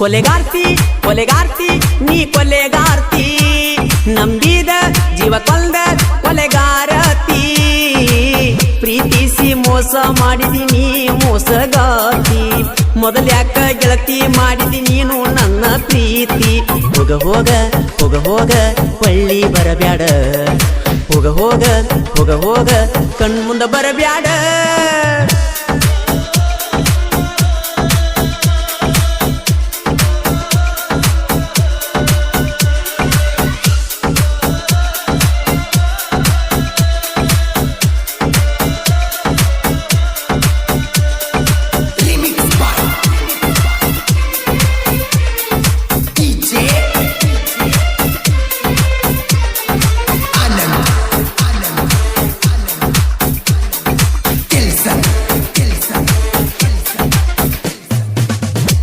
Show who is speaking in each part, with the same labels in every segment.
Speaker 1: ಕೊಲೆಗಾರ್ತಿ ಕೊಲೆಗಾರ್ತಿ ನೀ ಕೊಲೆಗಾರ್ತಿ ನಂಬಿದ ಜೀವ ಕೊಂದ ಕೊಲೆಗಾರತಿ ಪ್ರೀತಿಸಿ ಮೋಸ ಮಾಡಿದಿನಿ ಮೋಸಗಾತಿ ಮೊದಲ್ಯಾಕ ಗೆಳತಿ ಮಾಡಿದಿ ನೀನು ನನ್ನ ಪ್ರೀತಿ ಹೋಗ ಹೋಗ ಹೋಗ ಹೋಗ ಪಳ್ಳಿ ಬರಬ್ಯಾಡ ಹೋಗ ಹೋಗ ಹೋಗ ಹೋಗ ಕಣ್ಮುಂದ ಬರಬ್ಯಾಡ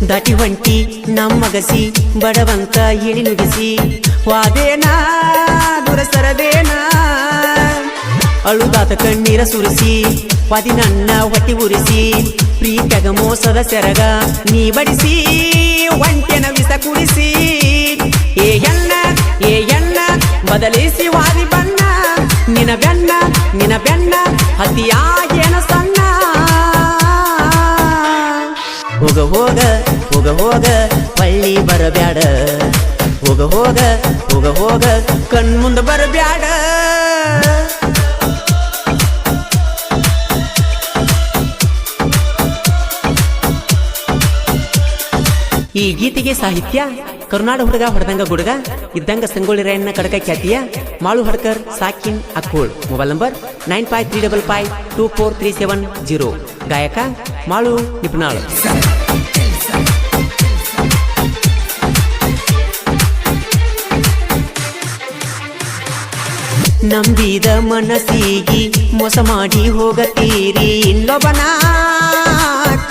Speaker 1: ದಾಟಿ ಹೊಂಟಿ ನಮ್ಮಗಸಿ ಬಡವಂತ ಇಳಿ ನುಡಿಸಿ ವಾದೇನಾ ದೂರ ಸರದೇನಾ ಅಳುದಾತ ಕಣ್ಣೀರ ಸುರಿಸಿ ವಾದಿ ನನ್ನ ಹೊಟ್ಟಿ ಉರಿಸಿ ಪ್ರೀತ್ಯಾಗ ಮೋಸದ ಸೆರಗ ನೀ ಬಡಿಸಿ ಒಂಟೆನ ವಿಸ ಕುಡಿಸಿ ಏ ಎಣ್ಣ ಬದಲಿಸಿ ವಾದಿ ಬಣ್ಣ ನಿನ ಬೆನ್ನ ಹತಿಯಾಗೇನ ಸಣ್ಣ ಹೋಗ ಹೋಗ ಹೋಗ ಹೋಗ ಪಳ್ಳಿ ಬರಬ್ಯಾಡ ಹೋಗ ಹೋಗ ಹೋಗ ಹೋಗ ಕಣ್ಮುಂದ ಬರಬ್ಯಾಡ ಈ ಗೀತೆಗೆ ಸಾಹಿತ್ಯ ಕರುನಾಡ ಹುಡುಗ ಹೊಡೆದಂಗ ಗುಡುಗ ಇದ್ದಂಗ ಸಂಗೊಳ್ಳಿ ರಾಯಣ್ಣ ಕಡಕ ಖ್ಯಾತಿಯ ಮಾಳು ಹಡ್ಕರ್ ಸಾಕಿನ್ ಅಕ್ಕೋಳ್ ಮೊಬೈಲ್ ನಂಬರ್ 9535524370 ಗಾಯಕ ಮಾಳು ನಿಪುಣಾಳ್ ನಂಬಿದ ಮನಸ್ಸಿಗೆ ಮೋಸ ಮಾಡಿ ಹೋಗತೀರಿ ಇನ್ನೊಬ್ಬನ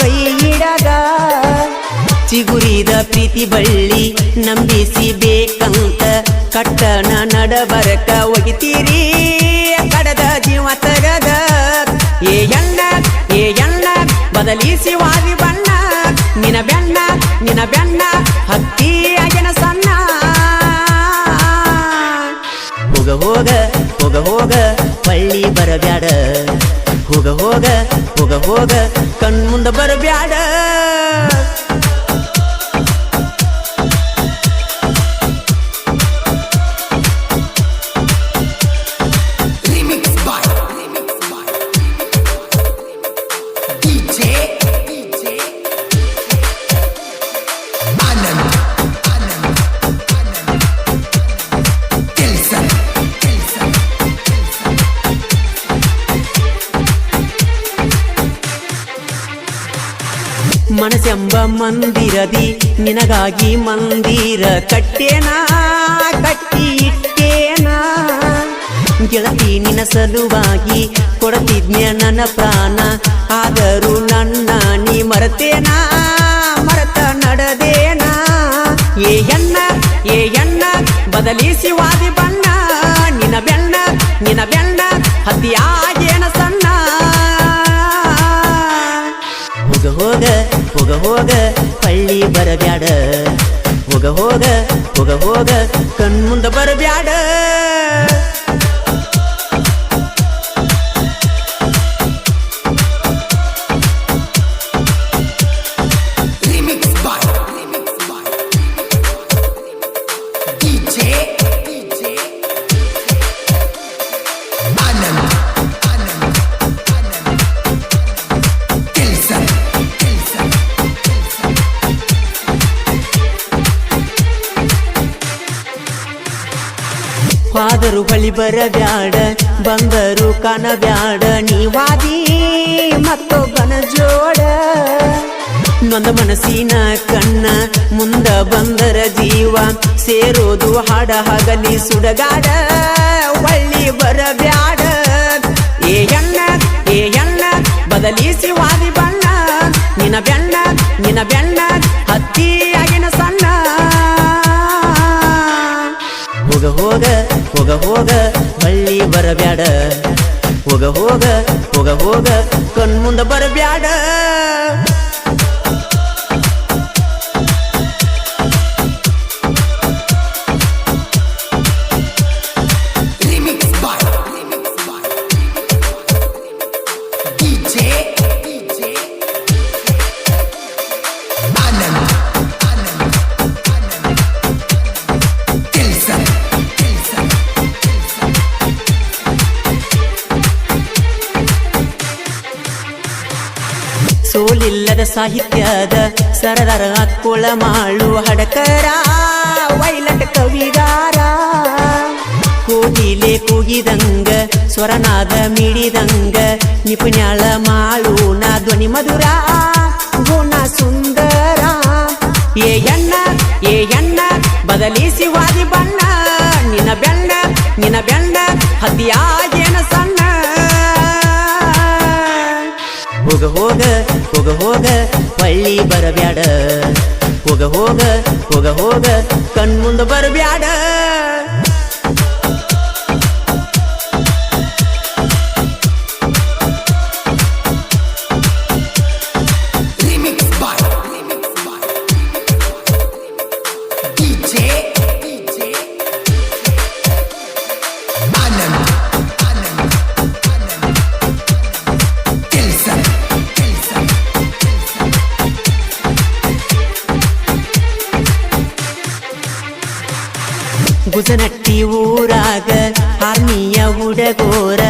Speaker 1: ಕೈ ಹಿಡಗ ಚಿಗುರಿದ ಪ್ರೀತಿ ಬಳ್ಳಿ ನಂಬಿಸಿ ಬೇಕಂತ ಕಟ್ಟನ ನಡಬರಕ ಒಗಿತೀರಿ ಕಡದ ಜೀವ ತಗದ ಏ ಎಣ್ಣ ಬದಲಿಸಿ ವಾದಿ ಬಣ್ಣ ನಿನ ಬೆನ್ನ ಹತ್ತಿಯಾಗಿನ ಸಣ್ಣ ಹೋಗ ಹೋಗ ಹೋಗ ಹೋಗ ಪಳ್ಳಿ ಬರಬ್ಯಾಡ ಹೋಗ ಹೋಗ ಹೋಗ ಹೋಗ ಕಣ್ಮುಂದ ಬರಬ್ಯಾಡ ಮನಸ್ಸೆಂಬ ಮಂದಿರದಿ ನಿನಗಾಗಿ ಮಂದಿರ ಕಟ್ಟೇನಾ ಕಟ್ಟಿ ಇಟ್ಟೇನಾ ಗೆಳತಿ ನಿನ್ನ ಸಲುವಾಗಿ ಕೊಡತಿದ್ನ್ಯ ನನ್ನ ಪ್ರಾಣ ಆದರೂ ನನ್ನ ನೀ ಮರೆತೇನಾ ಮರೆತ ನಡೆದೇನಾ ಏ ಎಣ್ಣ ಬದಲಿಸಿ ವಾದಿ ಬಣ್ಣ ನಿನ ಬೆಣ್ಣ ಹತ್ತಿಯಾಗೇನ ಸಣ್ಣ ಹೋಗ ಹೋಗ ಹೋಗ ಹೋಗ ಪಳ್ಳಿ ಬರಬ್ಯಾಡ ಹೋಗ ಹೋಗ ಹೋಗ ಹೋಗ ಕಣ್ಮುಂದ ಬರಬ್ಯಾಡ ಆದರೂ ಬಳಿ ಬರಬ್ಯಾಡ ಬಂದರು ಕಾಣಬ್ಯಾಡ ನೀವಾದಿ ಮತ್ತೊಬ್ಬನ ಜೋಡ ನೊಂದ ಮನಸ್ಸಿನ ಕಣ್ಣ ಮುಂದ ಬಂದರ ಜೀವ ಸೇರೋದು ಹಾಡ ಹಗಲಿ ಸುಡಗಾಡ ಒಳ್ಳಿ ಬರಬ್ಯಾಡ ಏ ಎಣ್ಣ ಬದಲಿಸಿ ವಾದಿ ಬಣ್ಣ ನಿನ ಬೆಣ್ಣ ಹತ್ತಿಯಾಗಿನ ಸಣ್ಣ ಹೋಗ ಹೋಗ ಹೋಗ ಹೋಗ ಹಳ್ಳಿ ಬರಬ್ಯಾಡ ಹೋಗ ಹೋಗ ಹೋಗ ಹೋಗ ಕಣ್ಮುಂದ ಬರಬ್ಯಾಡ ಸಾಹಿತ್ಯದ ಸರದಾರ ಅಕ್ಕುಳ ಮಾಳು ಹಡಕರ ವೈಲಟ್ ಕವಿಗಾರ ಕೋಗಿಲೆ ಕೂಗಿದಂಗ ಸ್ವರನಾದ ಮಿಡಿದಂಗ ನಿಪುಣ್ಯಾಳ ಮಾಳು ನಾ ಧ್ವನಿ ಮಧುರ ಗುಣ ಸುಂದರ ಏ ಎಣ್ಣ ಬದಲಿಸಿ ವಾದಿ ಬಣ್ಣ ನಿನ್ನ ಬೆಣ್ಣ ಹತಿಯಾಗೇನ ಸಣ್ಣ ಹೋಗ ಪಳ್ಳಿ ಬರಬ್ಯಾಡ ಹೋಗ ಕಣ್ಮುಂದ ಬರಬ್ಯಾಡ ಗುಜನಟ್ಟಿ ಊರಾಗ ಆರ್ಮಿಯ ಹುಡಗೋರ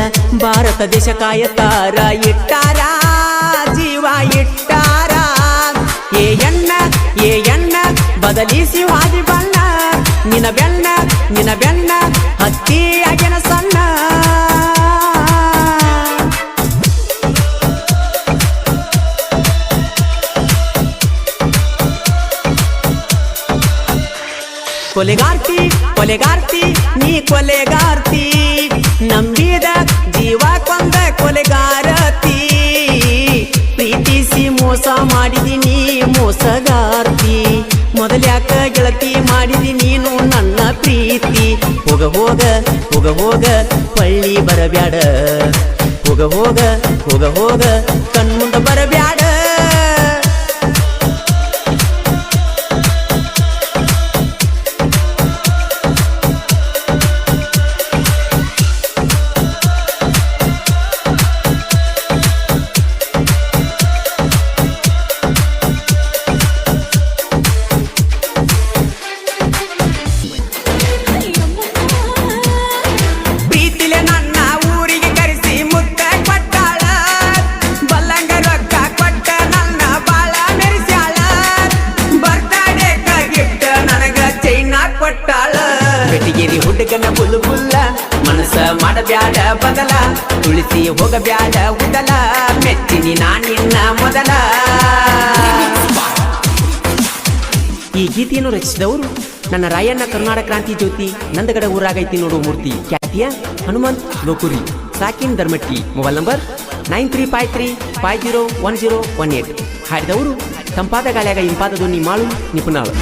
Speaker 1: ಭಾರತ ದೇಶ ಕಾಯತಾರ ಇಟ್ಟಾರ ಜೀವ ಇಟ್ಟಾರ ಏ ಎಣ್ಣ ಬದಲಿಸಿ ಹಾದಿ ಬಣ್ಣ ನಿನ್ನ ಬೆಣ್ಣ ಹತ್ತಿಯಾಗಿನ ಸಣ್ಣ ಕೊಲೆಗಾರ್ತಿ ನೀ ಕೊಲೆಗಾರ್ತಿ ನಂಬಿದ ಜೀವ ಕೊಂದ ಕೊಲೆಗಾರತಿ ಪ್ರೀತಿಸಿ ಮೋಸ ಮಾಡಿದಿನಿ ಮೋಸಗಾರ್ತಿ ಮೊದಲ್ಯಾಕ ಗೆಳತಿ ಮಾಡಿದಿ ನೀನು ನನ್ನ ಪ್ರೀತಿ ಹೋಗ ಪಳ್ಳಿ ಬರಬ್ಯಾಡ ಹೋಗ ಕಣ್ಮುಂದ ಬರಬ್ಯಾಡ ಬೆಟ್ಟಿಗೇರಿ ಹುಡುಗನ ಬುಲ್ಬುಲ್ಲ ಮನಸ್ಸ ಮಾಡಬ್ಯಾಡ ಬದಲ ತುಳಿಸಿ ಹೋಗಬ್ಯಾಡ ಉದಲ ಮೆಚ್ಚಿನಿ ನಾನಿನ್ನ ಮೊದಲ. ಈ ಗೀತೆಯನ್ನು ರಚಿಸಿದವರು ನನ್ನ ರಾಯಣ್ಣ ಕರ್ನಾಟಕ ಕ್ರಾಂತಿ ಜ್ಯೋತಿ ನಂದಗಡ ಊರಾಗೈತಿ ನೋಡು ಮೂರ್ತಿ ಖ್ಯಾತಿಯ ಹನುಮಂತ್ ಲೋಕುರಿ ಸಾಕಿನ್ ಧರ್ಮಟ್ಟಿ ಮೊಬೈಲ್ ನಂಬರ್ 9353501018 ಹಾಡಿದವರು ತಂಪಾದ ಗಾಳಿಯಾಗ ಇಂಪಾದ ಧ್ವನಿ ಮಾಳು ನಿಪುಣಾಳು.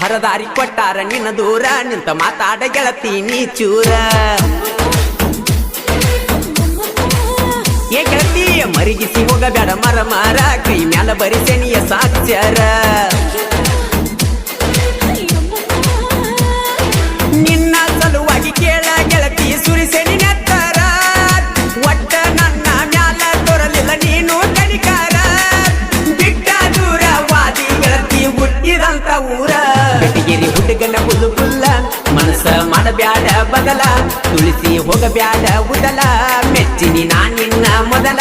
Speaker 1: ಹರದಾರಿ ಕೊಟ್ಟಾರ ನಿನ್ನ ದೂರ ನಿಂತ ಮಾತಾಡ ಗೆಳತೀನಿ ಚೂರ ಏ ಗೆಳತಿ ಮರಿಗಿಸಿ ಹೋಗಬೇಡ ಮರ ಕೈ ಮ್ಯಾಲ ಬರಿಸೆನಿಯ ಸಾಕ್ಷರ ನಿನ್ನ ಸಲುವಾಗಿ ಕೇಳ ಗೆಳತಿ ಸುರಿಸೆನಿ ನೆತ್ತರ ಒಟ್ಟ ನನ್ನ ಮ್ಯಾಲ ತೋರಲಿಲ್ಲ ನೀನು ಕನಿಕಾರ ಬಿಟ್ಟ ದೂರ ವಾದಿ ಗೆಳತಿ ಹುಟ್ಟಿದಂತ ಊರ. ಬೆಟ್ಟಿಗೇರಿ ಹುಡುಗನ ಬುಲ್ಬುಲ್ಲ ಮನಸ್ಸ ಮಾಡಬ್ಯಾಡ ಬದಲ ತುಳಿಸಿ ಹೋಗಬ್ಯಾಡ ಉದಲ ಮೆಚ್ಚಿನಿ ನಾನಿನ್ನ ಮೊದಲ.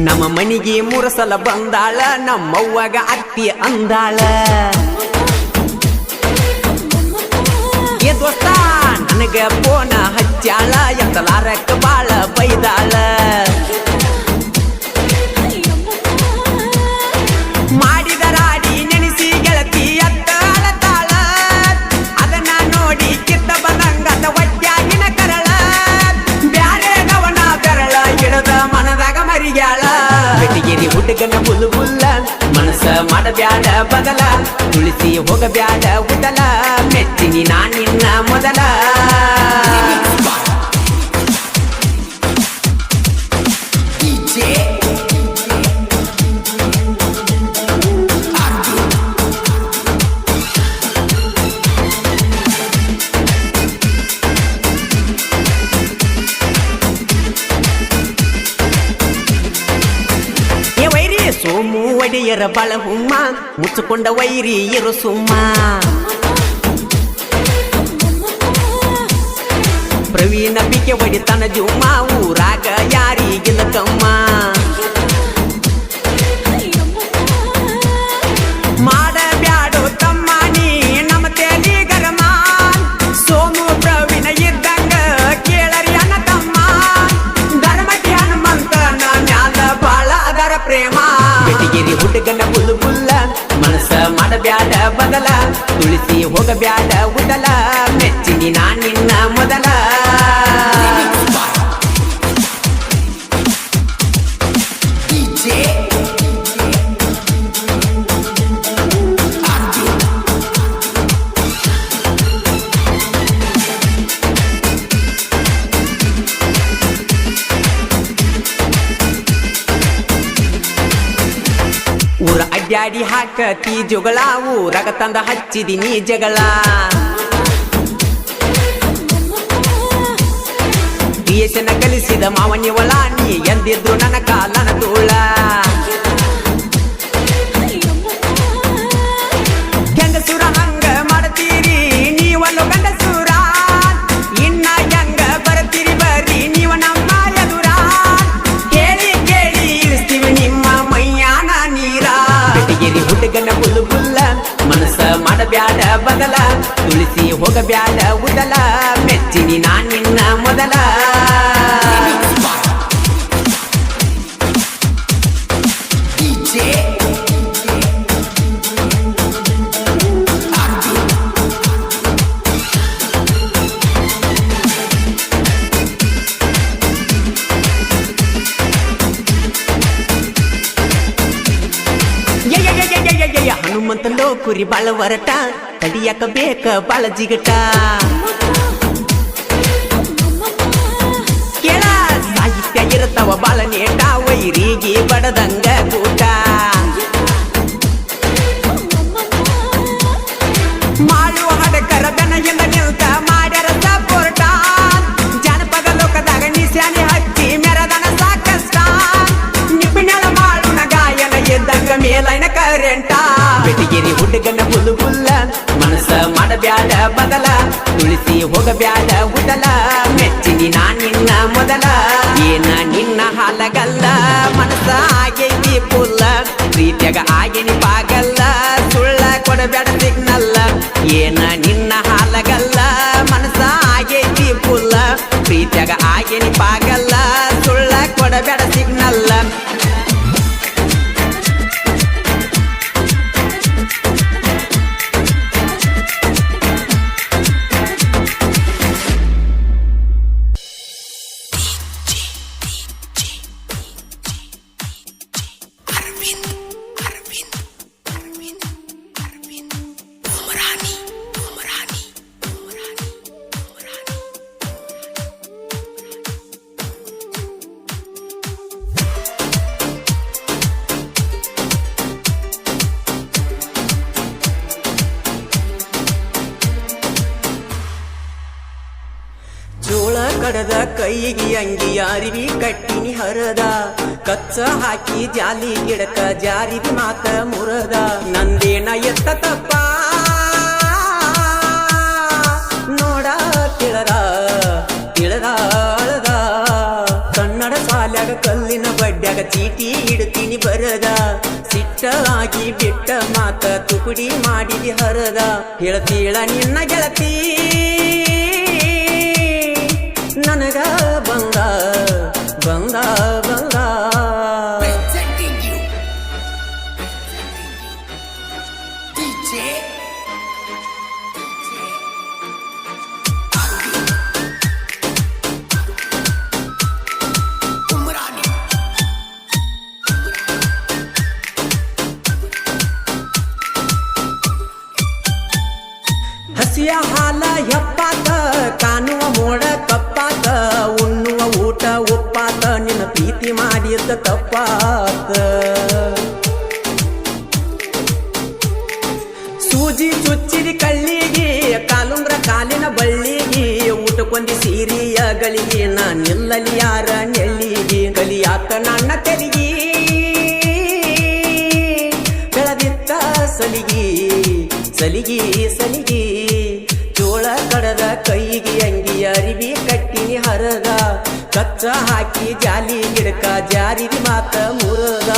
Speaker 1: ನಮ್ಮ ಮನಿಗೆ 3 ಸಲ ಬಂದಾಳ ನಮ್ಮವ್ವಗ ಅತ್ತಿ ಅಂದಾಳ ಏ ದೋಸ್ತ ನನಗ ಫೋನ ಹಚ್ಚಾಳ ಎತ್ತಲಾರಕ್ಕ ಬಾಳ ಬೈದಾಳ ಮಾಡಿದ ರಾಡಿ ನೆನೆಸಿ ಗೆಳತಿ ಅತ್ತ ಅಳತಾಳ ಅದನ್ನ ನೋಡಿ ಕಿತ್ತ ಬಂದಂಗದ ಹೊಟ್ಯಾಗಿನ ಕರಳ ಬ್ಯಾರೆ ಗವನ ಬೆರಳ ಹಿಡದ ಮನದಾಗ ಮರಿಗ್ಯಾಳ. ಬೆಟ್ಟಿಗೇರಿ ಹುಡುಗನ ಬುಲ್ಬುಲ್ಲ ಮನಸ್ಸ ಮಾಡಬ್ಯಾಡ ಬದಲ ತುಳಿಸಿ ಹೋಗಬ್ಯಾಡ ಉದಲ ಮೆಚ್ಚಿನಿ ನಾನಿನ್ನ ಮೊದಲ. ಒಡೆಯರ ಬಾಳ ಹುಮ್ಮ ಮುಚ್ಚಿಕೊಂಡ ವೈರಿ ಇರು ಸುಮ್ಮ ಪ್ರವೀಣ ಬಿಕೆ ಒಡಿತನ ಜುಮ್ಮ ಊರಾಗ ಯಾರಿಗಿಲ್ಲ ಕಮ್ಮ ಮಾಡಬ್ಯಾಡು ತಮ್ಮ ನೀ ನಮ್ಮ ತೇಲಿ ಗರಮ ಸೋಮು ಪ್ರವೀಣ ಇದ್ದಂಗ ಕೇಳರಿ ಅಣ್ಣ ತಮ್ಮ ಧರ್ಮಕ್ಕೆ ಹನುಮಂತನ ಮ್ಯಾಲ ಬಾಳ ಅದರ ಪ್ರೇಮ ಬೆಟಗಿರಿ ಹುಡುಗನ ಬುಲ್ಲು ಬುಲ್ಲ ಮನಸ್ಸ ಮಾಡಬ್ಯಾಡ ಬದಲ ತುಳಿಸಿ ಹೋಗಬ್ಯಾಡ ಉದಲ ಮೆಚ್ಚಿನಿ ನಾ ನಿನ್ನ ಮೊದಲ ಊರ ಅಡ್ಡಾಡಿ ಹಾಕತಿ ಜಗಳ ಊರಾಗ ತಂದ ಹಚ್ಚಿದಿನಿ ಜಗಳ ಕ್ರಿಯೇಷನ್ ಕಲಿಸಿದ ಮಾವನಿವಳ ನೀ ಎಂದಿದ್ರು ನನ್ನ ಕಾಲನ ತೋಳ ಗಂಡಸುರ ಹಂಗ ಮಾಡ್ತೀರಿ ನೀವಲ್ಲು ಗಂಡಸುರ ಇನ್ನ ಹೆಂಗ ಬರ್ತೀರಿ ಬರ್ರಿ ನೀವ ನಮ್ಮ ಎದುರ ಕೇಳಿ ಕೇಳಿ ಇಳಿಸ್ತೀವಿ ನಿಮ್ಮ ಮೈಯಾನ ನೀರ ಬೆಟಗಿರಿ ಹುಡುಗನ ಬುಲ್ಲು ಬುಲ್ಲ ಮನಸ್ಸ ಮಾಡಬ್ಯಾಡ ಬದಲ ತುಳಿಸಿ ಹೋಗಬ್ಯಾಡ ಉದಲ ಮೆಚ್ಚಿನಿ ನಾ ನಿನ್ನ ಮೊದಲ ಹನುಮಂತಲೋ ಕುರಿ ಬಾಳ ವರಟ ಕಡಿಯಾಕ ಬೇಕ ಬಾಳ ಜಿಗಟ ಕೇಳ ಸಾಹಿತ್ಯ ಇರತವ ಬಾಳ ನೇಟ ವೈರಿಗೆ ಬಡದಂಗ ಕೂಟ ಮಾಡುವ ಹಡಕರ ಬೆನಗಿಂದ ನಿಲ್ತ ಮಾಡ್ಯಾರ ಸಪೋರ್ಟ ಜನಪದ ಲೋಕದಾಗ ನಿಶಾನೆ ಹಚ್ಚಿ ಮೆರದನ ಸಾಕಷ್ಟ ನಿಪಿಣಳ ಮಾಡುಣ ಗಾಯನ ಎದ್ದಂಗ ಮೇಲೈನ ಕರೆಂಟ ಬೆಟಗಿರಿ ಹುಡುಗನ ಬುಲ್ಲು ಬುಲ್ಲ ಮನಸ್ಸ ಮಾಡಬ್ಯಾಡ ಬದಲ ತುಳಿಸಿ ಹೋಗಬ್ಯಾಡ ಉದಲ ಮೆಚ್ಚಿನಿ ನಾ ನಿನ್ನ ಮೊದಲ ಏನ ನಿನ್ನ ಹಾಲಗಲ್ಲ ಮನಸ್ಸ ಆಗೈತಿ ಪುಲ್ಲ ಪ್ರೀತಿಯಾಗ ಆಗೇನಿ ಪಾಗಲ್ಲ ಸುಳ್ಳ ಕೊಡಬ್ಯಾಡ ಸಿಗ್ನಲ್ಲ ಏನ ನಿನ್ನ ಹಾಲಗಲ್ಲ ಮನಸ್ಸ ಆಗೈತಿ ಪುಲ್ಲ ಪ್ರೀತಿಯಾಗ ಆಗೇನಿ ಪಾಗಲ್ಲ ಸುಳ್ಳ ಕೊಡಬ್ಯಾಡ ಸಿಗ್ನಲ್ಲ ಜೋಳ ಕಡದ ಕೈಗೆ ಅಂಗಿ ಅರಿವಿ ಕಟ್ಟಿನಿ ಹರದ ಕಚ್ಚ ಹಾಕಿ ಜಾಲಿ ಗಿಡಕ ಜಾರಿದ ಮಾತ ಮುರದ ನಂದೇನ ಎತ್ತ ತಪ್ಪ ನೋಡ ತಿಳದ ಅಳದ ಕನ್ನಡ ಸಾಲ್ಯಾಗ ಕಲ್ಲಿನ ಬಡ್ಡ್ಯಾಗ ಚೀಟಿ ಇಡ್ತೀನಿ ಬರದ ಸಿಟ್ಟ ಆಗಿ ಬಿಟ್ಟ ಮಾತ ತುಕುಡಿ ಮಾಡಿದಿ ಹರದ ಹೇಳ್ತೀಳ ನಿನ್ನ ಗೆಳತಿ ನನಗ ಬಂದ ಬಂದ ಬಂದ ಹಸಿಯ ಹಾಲ ಎಪ್ಪಾತ ಕಾಣುವ ಮೋಡ ಕಪ್ಪಾತ ಉಣ್ಣುವ ಊಟ ಒಪ್ಪಾತ ನಿನ್ನ ಪ್ರೀತಿ ಮಾಡಿದ್ದ ತಪ್ಪಾತ ಸೂಜಿ ಚುಚ್ಚಿರಿ ಕಳ್ಳಿಗೆ ಕಾಲುಂಗ್ರ ಕಾಲಿನ ಬಳ್ಳಿಗೆ ಊಟಕೊಂದಿ ಸೀರಿಯ ಗಳಿಗೆ ನಾ ನಿಲ್ಲಲಿ ಯಾರ ನೆಲ್ಲಿಗೆ ಕಲಿಯಾತ ನನ್ನ ತೆಲಿಗೆ ಸಲಿಗಿ ಜೋಳ ಕಡದ ಕೈಗೆ ಅಂಗಿ ಅರಿವಿ ಕಟ್ಟಿನಿ ಹರದ ಕಚ್ಚ ಹಾಕಿ ಜಾಲಿ ಗಿಡಕ ಜಾರಿದಿ ಮಾತ ಮುರದ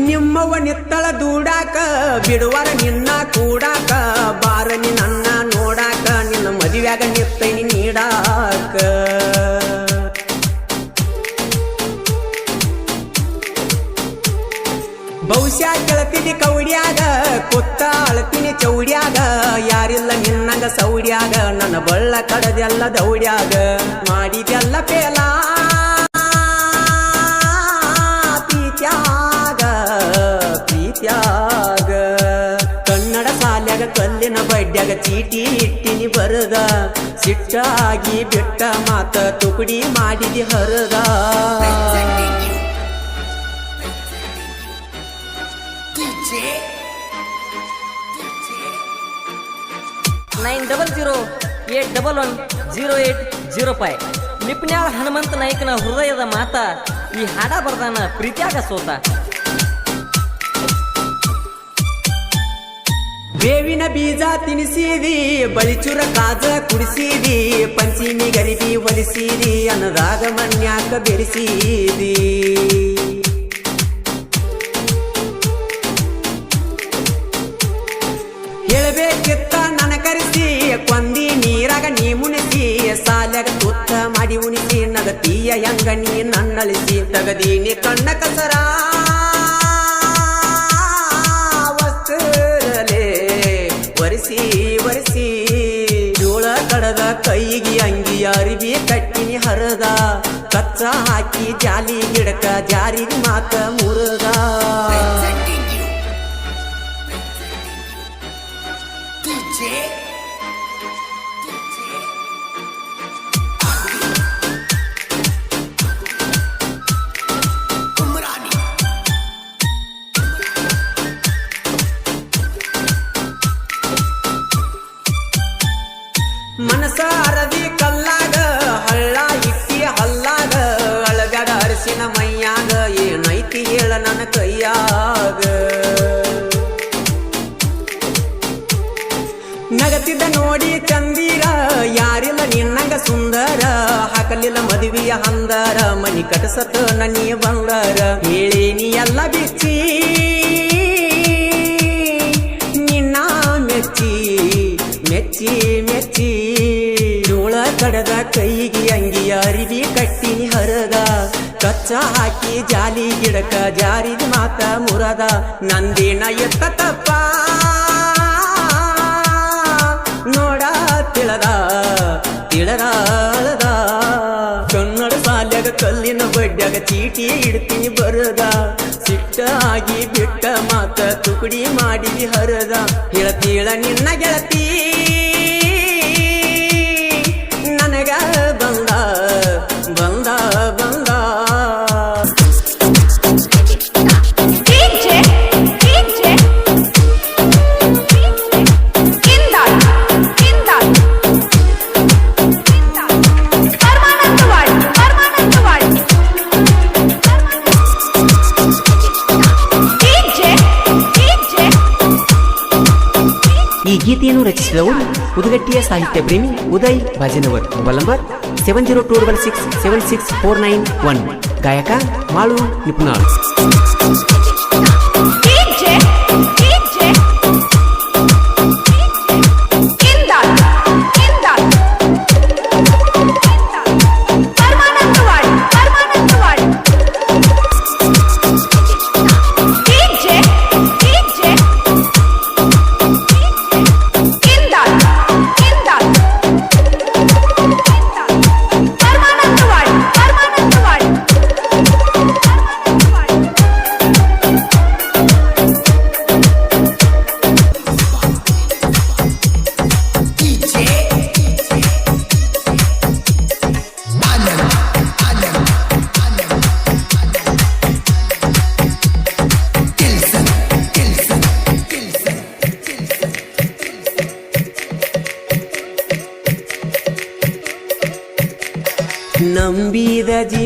Speaker 1: ನಿಮ್ಮವ್ವ ನಿತ್ತಳ ದೂಡಾಕ ಬಿಡುವರ ನಿನ್ನ ಕೂಡಾಕ ಬಾರನಿ ನನ್ನ ನೋಡಾಕ ನಿನ್ನ ಮದುವ್ಯಾಗ ನಿತ್ತೈನಿ ನೀಡಾಕ ಬಹುಶಃ ಕೆಳತಿನಿ ಕೌಡ್ಯಾಗ ಕೊತ್ತ ಅಳತಿನಿ ಚೌಡ್ಯಾಗ ಯಾರಿಲ್ಲ ನಿನ್ನಂಗ ಸೌಡ್ಯಾಗ ನನ್ನ ಬಳ್ಳ ಕಡದೆಲ್ಲ ದೌಡ್ಯಾಗ ಮಾಡಿದೆಲ್ಲ ಪೇಲ ಪ್ರೀತ್ಯಾಗ ಕನ್ನಡ ಸಾಲ್ಯಾಗ ಕಲ್ಲಿನ ಬಡ್ಡ್ಯಾಗ ಚೀಟಿ ಇಟ್ಟಿನಿ ಬರದ ಸಿಟ್ಟಾಗಿ ಬಿಟ್ಟ ಮಾತ ತುಕುಡಿ ಮಾಡಿದಿ ಹರದ
Speaker 2: 9008110805 ನಿಪ್ನ್ಯಾಳ ಹನುಮಂತ ನಾಯ್ಕನ ಹೃದಯದ ಮಾತ ಈ ಹಾಡ ಬರ್ದಾನ ಪ್ರೀತ್ಯಾಗ ಸೋತ
Speaker 1: ಬೇವಿನ ಬೀಜ ತಿನಿಸಿದಿ ಬಳಿಚುರ ಕಾಜ ಕುಡಿಸಿದಿ ಪಂಚಿಮಿ ಗರಿಬಿ ಹೊಲಿಸಿದಿ ಅನ್ನದಾಗ ಮನ್ಯಾಕ ಬೆರೆಸಿದಿ ಹೇಳಬೇಕಿತ್ತ ನನ್ನ ಕರೆಸಿ ಕೊಂದಿ ನೀರಾಗ ನೀ ಮುನಿಸಿ ಸಾಲ್ಯಾಗ ತುತ್ತ ಮಾಡಿ ಉಣಿಸಿ ನಗತೀಯ ಹೆಂಗ ನೀ ನನ್ನಳಿಸಿ ತಗದೀನಿ ಕಣ್ಣ ಕಸರ ವಸ್ತುರಲೆ ಒರೆಸಿ ಒರೆಸಿ ಜೋಳ ಕಡದ ಕೈಗೆ ಅಂಗಿ ಅರಿವಿ ಕಟ್ಟಿನಿ ಹರದ ಕಚ್ಚ ಹಾಕಿ ಜಾಲಿ ಗಿಡಕ ಜಾರಿ ಮಾತ ಮುರದ ಮನಸ ಅರದಿ ಕಲ್ಲಾಗ ಹಳ್ಳ ಇಟ್ಟಿ ಹಲ್ಲಾಗ ಅಳಗಡ ಅರಸಿನ ಮೈಯಾಗ ಏನೈತಿ ಹೇಳ ನನ್ನ ಕೈಯಾಗ ನಗತಿದ್ದ ನೋಡಿ ಚಂದೀರ ಯಾರಿಲ್ಲ ನಿನ್ನಂಗ ಸುಂದರ ಹಾಕಲಿಲ್ಲ ಮದುವೆಯ ಹಂದರ ಮನಿ ಕಟಸತ ನನಿ ಬಂದರ ಹೇಳೇನಿ ಎಲ್ಲ ಬಿಚ್ಚಿ ನಿನ್ನ ಮೆಚ್ಚಿ ಮೆಚ್ಚಿ ಮೆಚ್ಚಿ ಜೋಳ ಕಡದ ಕೈಗೆ ಅಂಗಿ ಅರಿವಿ ಕಟ್ಟಿನಿ ಹರದ ಕಚ್ಚ ಹಾಕಿ ಜಾಲಿ ಗಿಡಕ ಜಾರಿದ ಮಾತ ಮುರದ ನಂದೇನ ಎತ್ತ ತಪ್ಪ ನೋಡ ತಿಳದ ತಿಳದ ಕನ್ನಡ ಸಾಲ್ಯಾಗ ಕಲ್ಲಿನ ಬಡ್ಡ್ಯಾಗ ಚೀಟಿ ಇಡ್ತೀನಿ ಬರದ ಸಿಟ್ಟಾಗಿ ಬಿಟ್ಟ ಮಾತ ತುಕುಡಿ ಮಾಡಿದಿ ಹರದ ಹೇಳತೀಳ ನಿನ್ನ ಗೆಳತಿ ನನಗ ಬಂದ ಬಂದ ಬಂದ
Speaker 3: ಈ ಗೀತೆಯನ್ನು ರಚಿಸಿದವರು ಉದಗಟ್ಟಿಯ ಸಾಹಿತ್ಯ ಪ್ರೇಮಿ ಉದಯ್ ಭಜನವರ್. Mobile number 7026764911. ಗಾಯಕ ಮಾಳು ನಿಪುಣಾಳ್.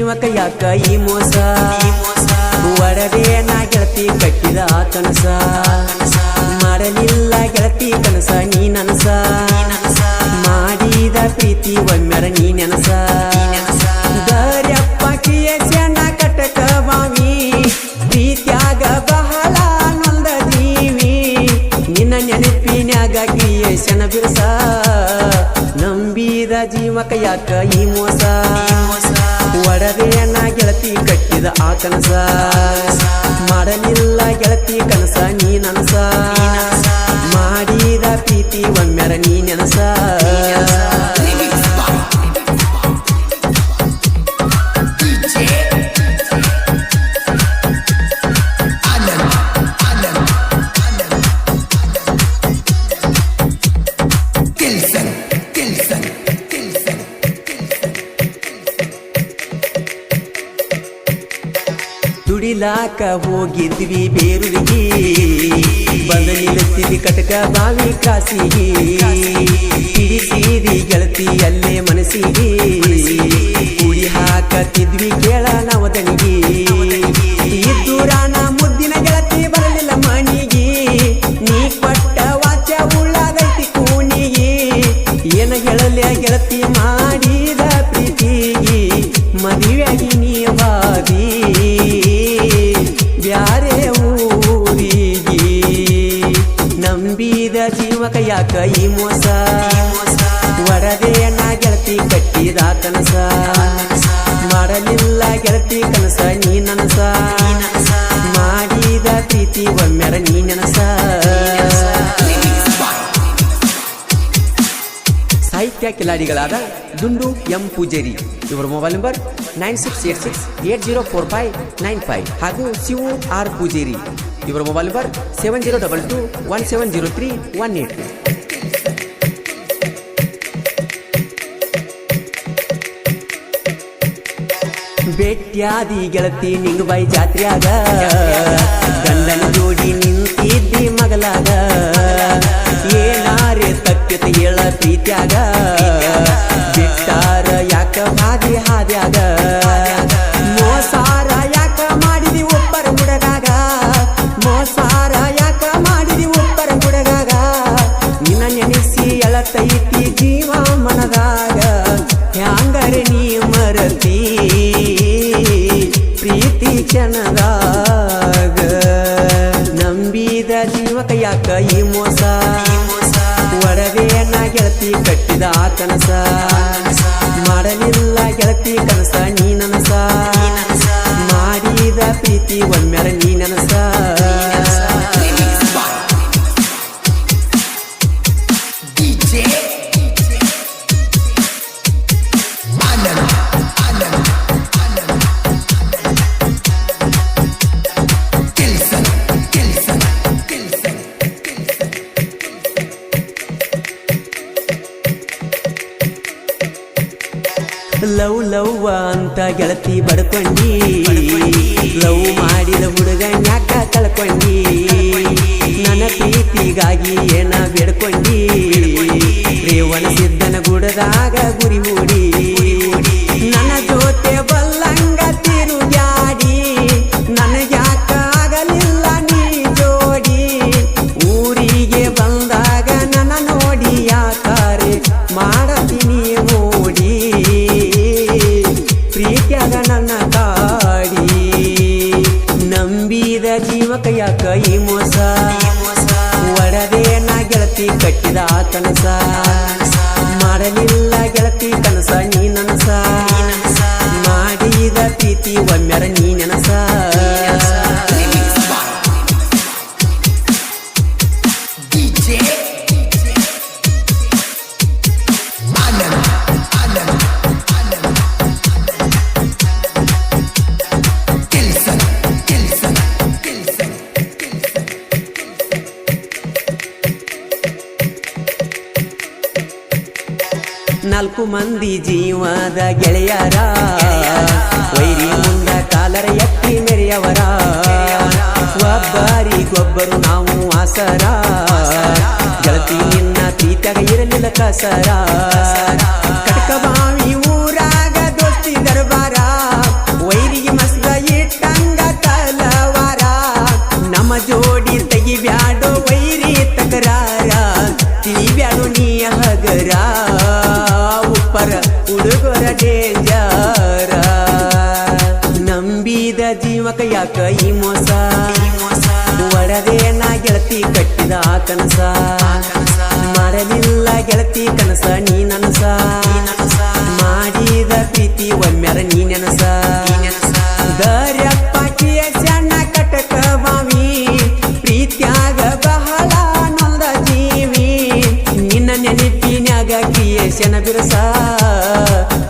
Speaker 1: ಜೀವಕ ಯಾಕ ಈ ಮೋಸ ಒಡವೆ ನಾ ಗೆಳತಿ ಕಟ್ಟಿದ ಕನಸ ಮಾಡಲಿಲ್ಲ ಗೆಳತಿ ಕನಸ ನೀ ನನಸ ಮಾಡಿದ ಪ್ರೀತಿ ಒಮ್ಮೆರ ನೀ ನೆನಸ ದರ್ಯಪ್ಪ ಕಿಯಸನ ಕಟಕ ಬಾವಿ ಪ್ರೀತ್ಯಾಗ ಬಹಳ ನೊಂದ ಜೀವಿ ನಿನ್ನ ನೆನಪಿನ್ಯಾಗ ಕಿಯಸನ ಬಿರುಸ ನಂಬಿದ ಜೀವಕ ಯಾಕ ಈ ಮೋಸ ಒಡವೆಯನ್ನ ಗೆಳತಿ ಕಟ್ಟಿದ ಆ ಕನಸ ಮಾಡಲಿಲ್ಲ ಗೆಳತಿ ಕನಸ ನೀ ನನಸ ಮಾಡಿದ ಪ್ರೀತಿ ಒಮ್ಮೆರ ನೀ ನೆನಸ ದುಡಿಲಾಕ ಹೋಗಿದ್ವಿ ಬೇರುವಿಗೆ ಬಂದ ನಿಲ್ಲುತ್ತಿದ್ವಿ ಕಟಕ ಬಾವಿ ಕಾಸಿಗೆ ಹಿಡಿಸಿದಿ ಗೆಳತಿ ಅಲ್ಲೇ ಮನಸ್ಸಿಗೆ ಕುಡಿ ಹಾಕತ್ತಿದ್ವಿ ಕೇಳ ನವದನಿಗೆ ಇದ್ದೂರಾನ ಮುದ್ದಿನ ಗೆಳತಿ ಬರಲಿಲ್ಲ ಮಣಿಗೆ ನೀ ಕೊಟ್ಟ ವಾಚ ಉಳ್ಳಾಗೈತಿ ಕೂನಿಗೆ ಏನ ಗೆಳಲೆ ಗೆಳತಿ ಮಾಡಿದ ಪ್ರೀತಿಗೆ ಮದುವೆಯಾಗಿ ನೀವಾದಿ ಬ್ಯಾರೆ ಊರಿಗೆ ನಂಬಿದ ಜೀವಕ ಯಾಕ ಈ ಮೋಸ ಒಡವೆಯನ್ನ ಗೆಳತಿ ಕಟ್ಟಿದ ಕನಸ ಮಾಡಲಿಲ್ಲ ಗೆಳತಿ ಕನಸ ನೀ ನನಸ ಮಾಡಿದ ಪ್ರೀತಿ ಒಮ್ಮೆರ ನೀ ನೆನಸ ಸಾಹಿತ್ಯ ಕಿಲಾಡಿಗಳಾದ ದುಂಡು ಎಂ ಪೂಜೇರಿ ಇವರ ಮೊಬೈಲ್ ನಂಬರ್ 9686804595 ಹಾಗೂ ಶಿವು ಆರ್ ಪೂಜೇರಿ ಇವರ ಮೊಬೈಲ್ ನಂಬರ್ 7022170318. ಬೆಟ್ಯಾದಿ ಗೆಳತಿ ನಿಂಗಬಾಯಿ ಜಾತ್ರ್ಯಾಗ ಗಂಡನ ಜೋಡಿ ನಿಂತಿದ್ದಿ ಮಗಲಾಗ ಏನಾರೆ ತಪ್ಪಿತ ಹೇಳ ಪ್ರೀತ್ಯಾಗ ಬಿಟ್ಟಾರ ಯಾಕ ಹಾದಿ ಹಾದ್ಯಾಗ ಮೋಸಾರ ಯಾಕ ಮಾಡಿದಿ ಒಬ್ಬರ ಹುಡುಗಾಗ ಮೋಸಾರ ಯಾಕ ಮಾಡಿದಿ ಒಬ್ಬರ ಹುಡುಗಾಗ ನಿನ್ನ ನೆನೆಸಿ ಎಳತೈತಿ ಜೀವ ಮನದಾಗ ಹ್ಯಾಂಗರೆ ನೀ ಮರತಿ ಪ್ರೀತಿ ಕ್ಷಣದಾಗ ನಂಬಿದ ಜೀವಕ ಯಾಕ ಈ ಮೋಸ ಒಡವೆಯನ್ನ ಗೆಳತಿ ಕಟ್ಟಿದ ಆ ಕನಸ ಮಾಡಲಿಲ್ಲ ಗೆಳತಿ ಕನಸ ನೀ ನನಸ ಮಾಡಿದ ಪ್ರೀತಿ ಒಮ್ಮೆರ ನೀ ನನಸ ಲವ್ ಲವ್ ಅಂತ ಗೆಳತಿ ಬಡ್ಕೊಂಡಿ ಲವ್ ಮಾಡಿದ ಹುಡುಗನ್ಯಾಕ ಕಳ್ಕೊಂಡಿ ನನ್ನ ಪ್ರೀತಿಗಾಗಿ ಏನ ಬೇಡ್ಕೊಂಡಿ ರೇವಣ ಸಿದ್ದನ ಗುಡದಾಗ ಗುರಿ ಹೂಡಿ ನನ್ನ ಜೊತೆ ಬಲ್ಲಂಗ ತಿರುಗಾಡಿ ನನಗ್ಯಾಕ ಆಗಲಿಲ್ಲ ನೀ ಜೋಡಿ ಊರಿಗೆ ಬಂದಾಗ ನನ್ನ ನೋಡಿ ಯಾಕಾರೆ ಮಾಡತೀನಿ ಮೂಡಿ ಪ್ರೀತ್ಯಾಗ ನನ್ನ ಕಾಡಿ ನಂಬಿದ ಜೀವಕ ಯಾಕ ಈ ಮೋಸ ಒಡವೆಯನ್ನ ಗೆಳತಿ ಕಟ್ಟಿದ ಆ ಕನಸ ಮಾಡಲಿಲ್ಲ ಗೆಳತಿ ಕನಸ ನೀ ನನಸ ಮಾಡಿದ ಪ್ರೀತಿ ಒಮ್ಮೆರ ನೀ ನೆನಸ ನಾಲ್ಕು ಮಂದಿ ಜೀವದ ಗೆಳೆಯರ ವೈರಿ ಮುಂದ ಕಾಲರ ಎತ್ತಿ ಮೆರೆಯವರ ಒಬ್ಬರಿಗೊಬ್ಬರು ನಾವು ಆಸರ ಗೆಳತಿ ನಿನ್ನ ಪ್ರೀತಿಯಾಗ ಇರಲಿಲ್ಲ ಕಸರ ಕಟಕ ಬಾವಿ ಊರಾಗ ದೋಸ್ತಿ ದರ್ಬಾರ ನಂಬಿದ ಜೀವಕ ಯಾಕ ಈ ಮೋಸ ಒಡದೆ ನಾ ಗೆಳತಿ ಕಟ್ಟಿದ ಆ ಕನಸ ಮಾಡಲಿಲ್ಲ ಗೆಳತಿ ಕನಸ ನೀ ನನಸ ಮಾಡಿದ ಪ್ರೀತಿ ಒಮ್ಮೆರ ನೀ ನೆನಸ ದರ್ಯಪ್ಪಾಕಿಯ ಸಣ್ಣ ಕಟಕ ಬಾವಿ ಪ್ರೀತ್ಯಾಗ ಬಹಳ ನೊಂದ ಜೀವಿ ನಿನ್ನ ನೆನಪಿನ್ಯಾಗ ಕ್ರಿಯೇಶನ ಬಿರುಸ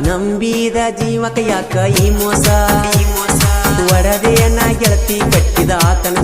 Speaker 1: ನಂಬಿದ ಜೀವಕ ಯಾಕ ಈ ಮೋಸ ಒಡದೆಯನ್ನ ಗೆಳತಿ ಕಟ್ಟಿದ ಆತನ